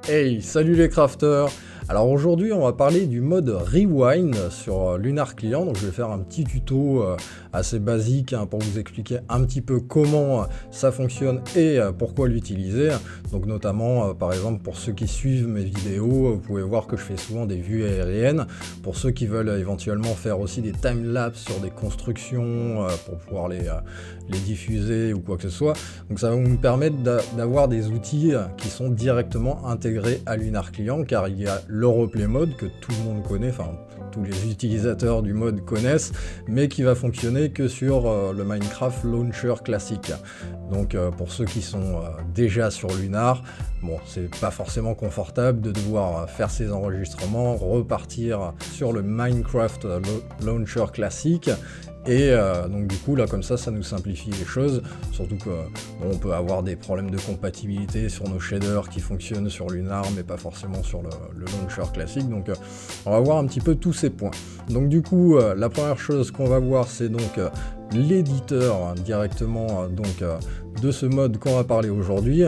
Hey, salut les crafters! Alors aujourd'hui on va parler du mode Rewind sur Lunar Client, donc je vais faire un petit tuto assez basique pour vous expliquer un petit peu comment ça fonctionne et pourquoi l'utiliser. Donc notamment par exemple pour ceux qui suivent mes vidéos, vous pouvez voir que je fais souvent des vues aériennes. Pour ceux qui veulent éventuellement faire aussi des timelapses sur des constructions pour pouvoir les diffuser ou quoi que ce soit. Donc ça va nous permettre d'avoir des outils qui sont directement intégrés à Lunar Client, car il y a le replay mode que tout le monde connaît, enfin tous les utilisateurs du mode connaissent, mais qui va fonctionner que sur le Minecraft Launcher classique. Donc pour ceux qui sont déjà sur Lunar, bon, c'est pas forcément confortable de devoir faire ces enregistrements, repartir sur le Minecraft Launcher classique. Et donc du coup là comme ça nous simplifie les choses, surtout que bon, on peut avoir des problèmes de compatibilité sur nos shaders qui fonctionnent sur Lunar mais pas forcément sur le launcher classique. Donc on va voir un petit peu tous ces points. Donc du coup la première chose qu'on va voir c'est donc l'éditeur directement de ce mode qu'on va parler aujourd'hui.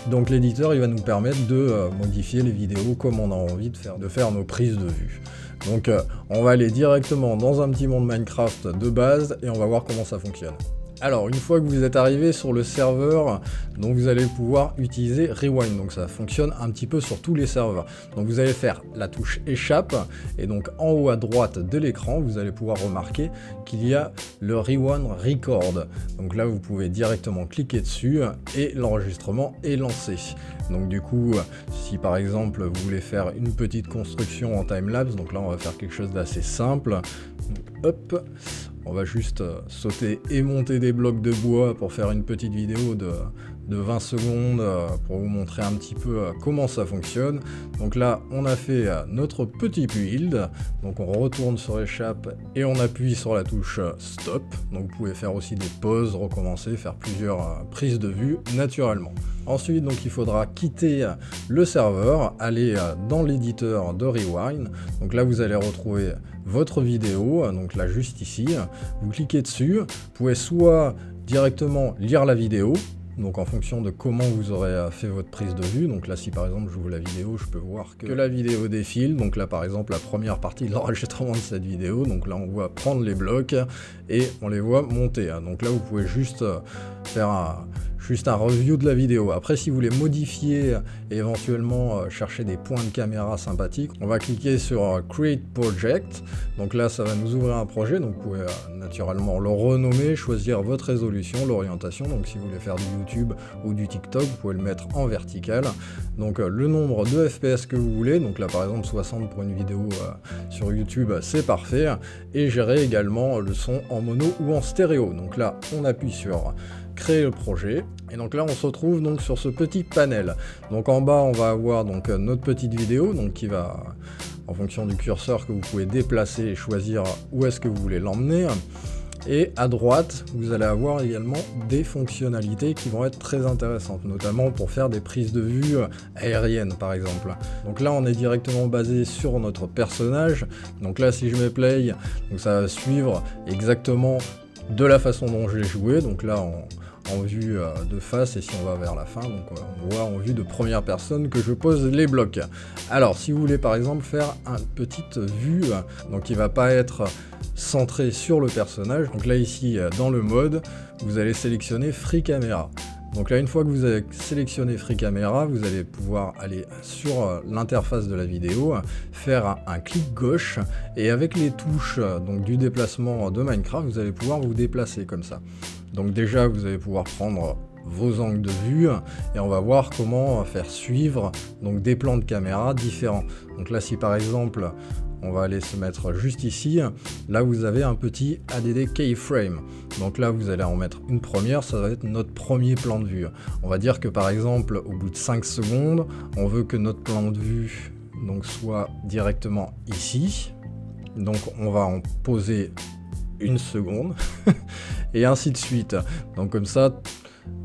Donc l'éditeur il va nous permettre de modifier les vidéos comme on a envie de faire nos prises de vue. Donc on va aller directement dans un petit monde Minecraft de base et on va voir comment ça fonctionne. Alors une fois que vous êtes arrivé sur le serveur, donc vous allez pouvoir utiliser Rewind, donc ça fonctionne un petit peu sur tous les serveurs. Donc vous allez faire la touche échappe et donc en haut à droite de l'écran vous allez pouvoir remarquer qu'il y a le Rewind Record. Donc là vous pouvez directement cliquer dessus et l'enregistrement est lancé. Donc du coup si par exemple vous voulez faire une petite construction en timelapse, donc là on va faire quelque chose d'assez simple. Donc, hop, on va juste sauter et monter des blocs de bois pour faire une petite vidéo de 20 secondes pour vous montrer un petit peu comment ça fonctionne. Donc là on a fait notre petit build, donc on retourne sur échappe et on appuie sur la touche stop. Donc vous pouvez faire aussi des pauses, recommencer, faire plusieurs prises de vue naturellement. Ensuite donc il faudra quitter le serveur, aller dans l'éditeur de Rewind. Donc là vous allez retrouver votre vidéo, donc là juste ici, vous cliquez dessus, vous pouvez soit directement lire la vidéo, donc en fonction de comment vous aurez fait votre prise de vue. Donc là si par exemple j'ouvre la vidéo, je peux voir que la vidéo défile. Donc là par exemple la première partie de l'enregistrement de cette vidéo, donc là on voit prendre les blocs et on les voit monter. Donc là vous pouvez juste faire un review de la vidéo. Après si vous voulez modifier et éventuellement chercher des points de caméra sympathiques, on va cliquer sur Create Project. Donc là ça va nous ouvrir un projet, donc vous pouvez naturellement le renommer, choisir votre résolution, l'orientation. Donc si vous voulez faire du YouTube ou du TikTok, vous pouvez le mettre en vertical. Donc le nombre de FPS que vous voulez, donc là par exemple 60 pour une vidéo sur YouTube, c'est parfait. Et gérer également le son en mono ou en stéréo. Donc là on appuie sur créer le projet et donc là on se retrouve donc sur ce petit panel. Donc en bas on va avoir donc notre petite vidéo, donc qui va en fonction du curseur que vous pouvez déplacer et choisir où est-ce que vous voulez l'emmener. Et à droite vous allez avoir également des fonctionnalités qui vont être très intéressantes, notamment pour faire des prises de vue aériennes par exemple. Donc là on est directement basé sur notre personnage. Donc là si je mets play, donc ça va suivre exactement de la façon dont je l'ai joué. Donc là en vue de face, et si on va vers la fin, donc on voit en vue de première personne que je pose les blocs. Alors si vous voulez par exemple faire une petite vue, donc qui va pas être centrée sur le personnage, donc là ici dans le mode, vous allez sélectionner Free Camera. Donc là une fois que vous avez sélectionné Free Camera, vous allez pouvoir aller sur l'interface de la vidéo, faire un clic gauche et avec les touches donc du déplacement de Minecraft, vous allez pouvoir vous déplacer comme ça. Donc déjà vous allez pouvoir prendre vos angles de vue et on va voir comment faire suivre donc des plans de caméra différents. Donc là si par exemple on va aller se mettre juste ici, là vous avez un petit ADD keyframe. Donc là vous allez en mettre une première, ça va être notre premier plan de vue. On va dire que par exemple au bout de 5 secondes, on veut que notre plan de vue donc soit directement ici. Donc on va en poser une seconde et ainsi de suite. Donc comme ça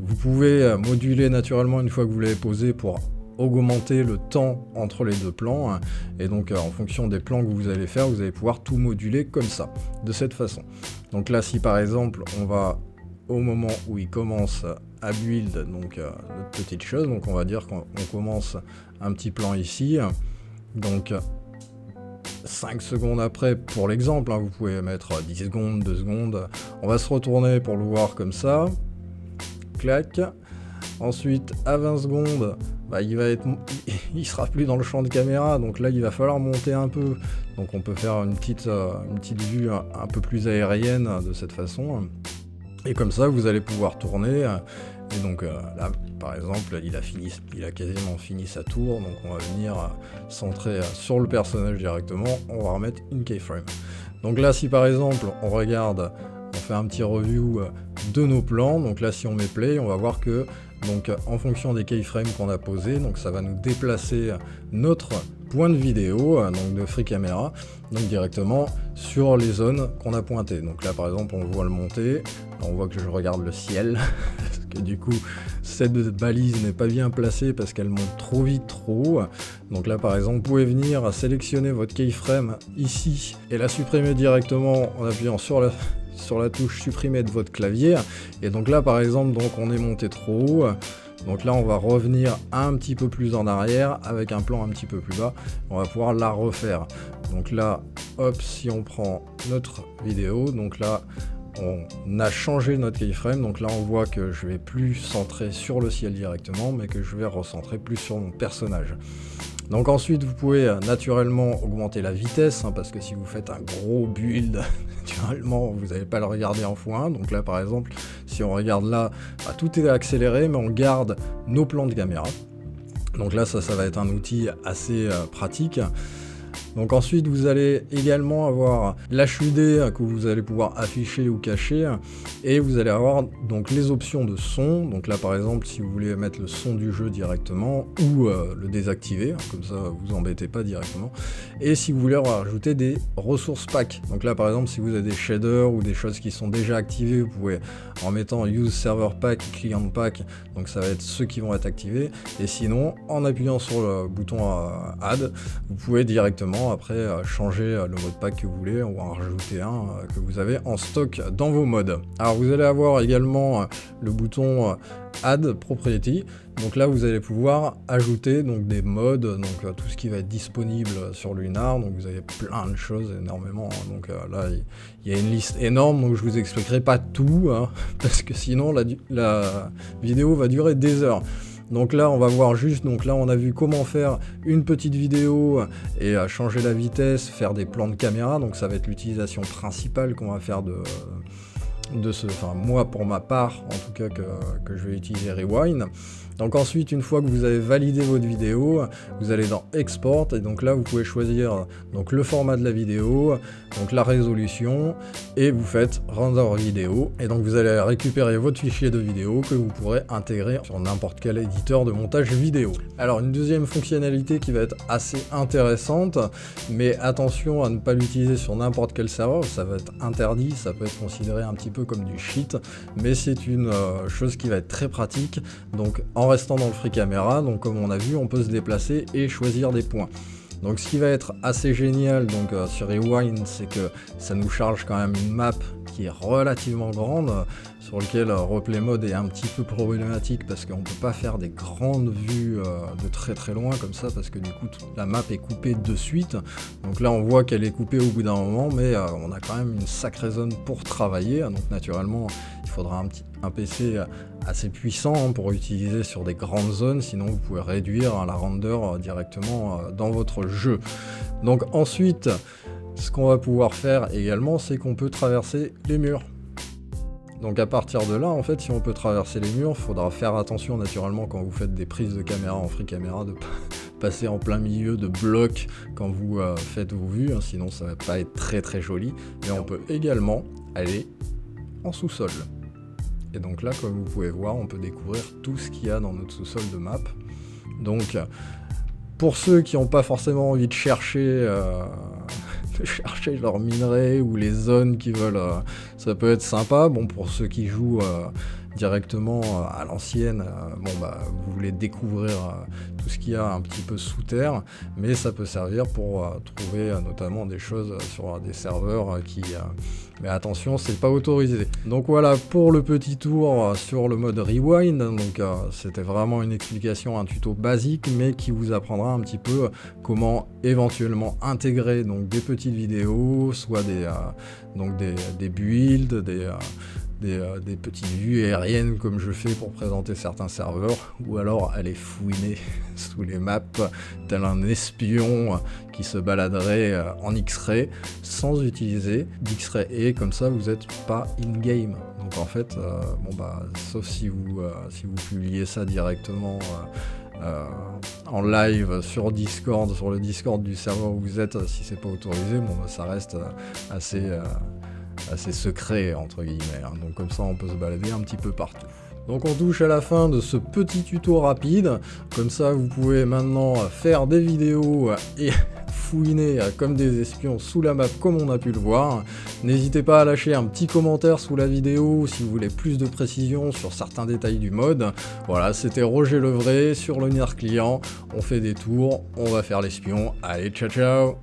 vous pouvez moduler naturellement une fois que vous l'avez posé pour augmenter le temps entre les deux plans, et donc en fonction des plans que vous allez faire, vous allez pouvoir tout moduler comme ça, de cette façon. Donc là si par exemple on va au moment où il commence à build donc notre petite chose. Donc on va dire qu'on commence un petit plan ici. Donc 5 secondes après, pour l'exemple, hein, vous pouvez mettre 10 secondes, 2 secondes. On va se retourner pour le voir comme ça. Clac. Ensuite, à 20 secondes, bah, il sera plus dans le champ de caméra, donc là il va falloir monter un peu. Donc on peut faire une petite vue un peu plus aérienne de cette façon. Et comme ça, vous allez pouvoir tourner. Et donc là, par exemple, il a quasiment fini sa tour, donc on va venir centrer sur le personnage directement. On va remettre une keyframe. Donc là, si par exemple, on regarde, on fait un petit review de nos plans. Donc là, si on met play, on va voir que donc en fonction des keyframes qu'on a posés, donc ça va nous déplacer notre point de vidéo, donc de free camera, donc directement sur les zones qu'on a pointées. Donc là par exemple on voit le monter, on voit que je regarde le ciel, parce que du coup cette balise n'est pas bien placée parce qu'elle monte trop vite, trop haut. Donc là par exemple vous pouvez venir sélectionner votre keyframe ici et la supprimer directement en appuyant sur la touche supprimer de votre clavier. Et donc là par exemple donc on est monté trop haut. Donc là on va revenir un petit peu plus en arrière avec un plan un petit peu plus bas, on va pouvoir la refaire. Donc là hop, si on prend notre vidéo, donc là on a changé notre keyframe, donc là on voit que je vais plus centrer sur le ciel directement mais que je vais recentrer plus sur mon personnage. Donc ensuite vous pouvez naturellement augmenter la vitesse, hein, parce que si vous faites un gros build, naturellement vous n'allez pas le regarder en x1. Donc là par exemple, si on regarde là, bah, tout est accéléré mais on garde nos plans de caméra. Donc là ça va être un outil assez pratique. Donc ensuite vous allez également avoir l'HUD que vous allez pouvoir afficher ou cacher, et vous allez avoir donc les options de son. Donc là par exemple si vous voulez mettre le son du jeu directement ou le désactiver, comme ça vous embêtez pas directement, et si vous voulez rajouter des ressources pack. Donc là par exemple si vous avez des shaders ou des choses qui sont déjà activées, vous pouvez en mettant use server pack, client pack, donc ça va être ceux qui vont être activés, et sinon en appuyant sur le bouton add, vous pouvez directement après changer le mode pack que vous voulez ou en rajouter un que vous avez en stock dans vos modes. Alors vous allez avoir également le bouton add propriety, donc là vous allez pouvoir ajouter donc des modes, donc tout ce qui va être disponible sur Lunar. Donc vous avez plein de choses, énormément, donc là il y a une liste énorme, donc je vous expliquerai pas tout, hein, parce que sinon la vidéo va durer des heures. Donc là on va voir juste, donc là on a vu comment faire une petite vidéo et changer la vitesse, faire des plans de caméra, donc ça va être l'utilisation principale qu'on va faire de enfin moi pour ma part en tout cas que je vais utiliser Rewind. Donc ensuite, une fois que vous avez validé votre vidéo, vous allez dans Export, et donc là vous pouvez choisir donc le format de la vidéo, donc la résolution, et vous faites Render vidéo, et donc vous allez récupérer votre fichier de vidéo que vous pourrez intégrer sur n'importe quel éditeur de montage vidéo. Alors une deuxième fonctionnalité qui va être assez intéressante, mais attention à ne pas l'utiliser sur n'importe quel serveur, ça va être interdit, ça peut être considéré un petit peu comme du cheat, mais c'est une chose qui va être très pratique. Donc en restant dans le free camera, donc comme on a vu, on peut se déplacer et choisir des points. Donc ce qui va être assez génial donc sur Rewind, c'est que ça nous charge quand même une map qui est relativement grande, sur lequel replay mode est un petit peu problématique parce qu'on peut pas faire des grandes vues de très très loin comme ça, parce que du coup la map est coupée de suite. Donc là on voit qu'elle est coupée au bout d'un moment, mais on a quand même une sacrée zone pour travailler. Donc naturellement il faudra un PC assez puissant pour utiliser sur des grandes zones, sinon vous pouvez réduire la render directement dans votre jeu. Donc ensuite, ce qu'on va pouvoir faire également, c'est qu'on peut traverser les murs. Donc à partir de là, en fait, si on peut traverser les murs, il faudra faire attention naturellement quand vous faites des prises de caméra en free camera, de passer en plein milieu de blocs quand vous faites vos vues, hein, sinon ça va pas être très très joli. Mais on peut également aller en sous-sol. Et donc là, comme vous pouvez voir, on peut découvrir tout ce qu'il y a dans notre sous-sol de map. Donc pour ceux qui n'ont pas forcément envie de chercher leurs minerais ou les zones qu'ils veulent, ça peut être sympa. Bon, pour ceux qui jouent directement à l'ancienne, bon bah vous voulez découvrir tout ce qu'il y a un petit peu sous terre, mais ça peut servir pour trouver notamment des choses sur des serveurs qui... mais attention, c'est pas autorisé. Donc voilà pour le petit tour sur le mode Rewind. Donc c'était vraiment une explication, un tuto basique, mais qui vous apprendra un petit peu comment éventuellement intégrer donc des petites vidéos, soit des builds, des petites vues aériennes comme je fais pour présenter certains serveurs, ou alors aller fouiner sous les maps tel un espion qui se baladerait en X-Ray sans utiliser d'X-Ray, et comme ça vous n'êtes pas in-game. Donc en fait, bon bah, sauf si vous publiez ça directement en live sur Discord, sur le Discord du serveur où vous êtes, si c'est pas autorisé, bon bah, ça reste assez secret entre guillemets, hein. Donc comme ça on peut se balader un petit peu partout. Donc on touche à la fin de ce petit tuto rapide, comme ça vous pouvez maintenant faire des vidéos et fouiner comme des espions sous la map comme on a pu le voir. N'hésitez pas à lâcher un petit commentaire sous la vidéo si vous voulez plus de précision sur certains détails du mode. Voilà, c'était Roger Levray sur le Lunar Client, on fait des tours, on va faire l'espion, allez ciao ciao.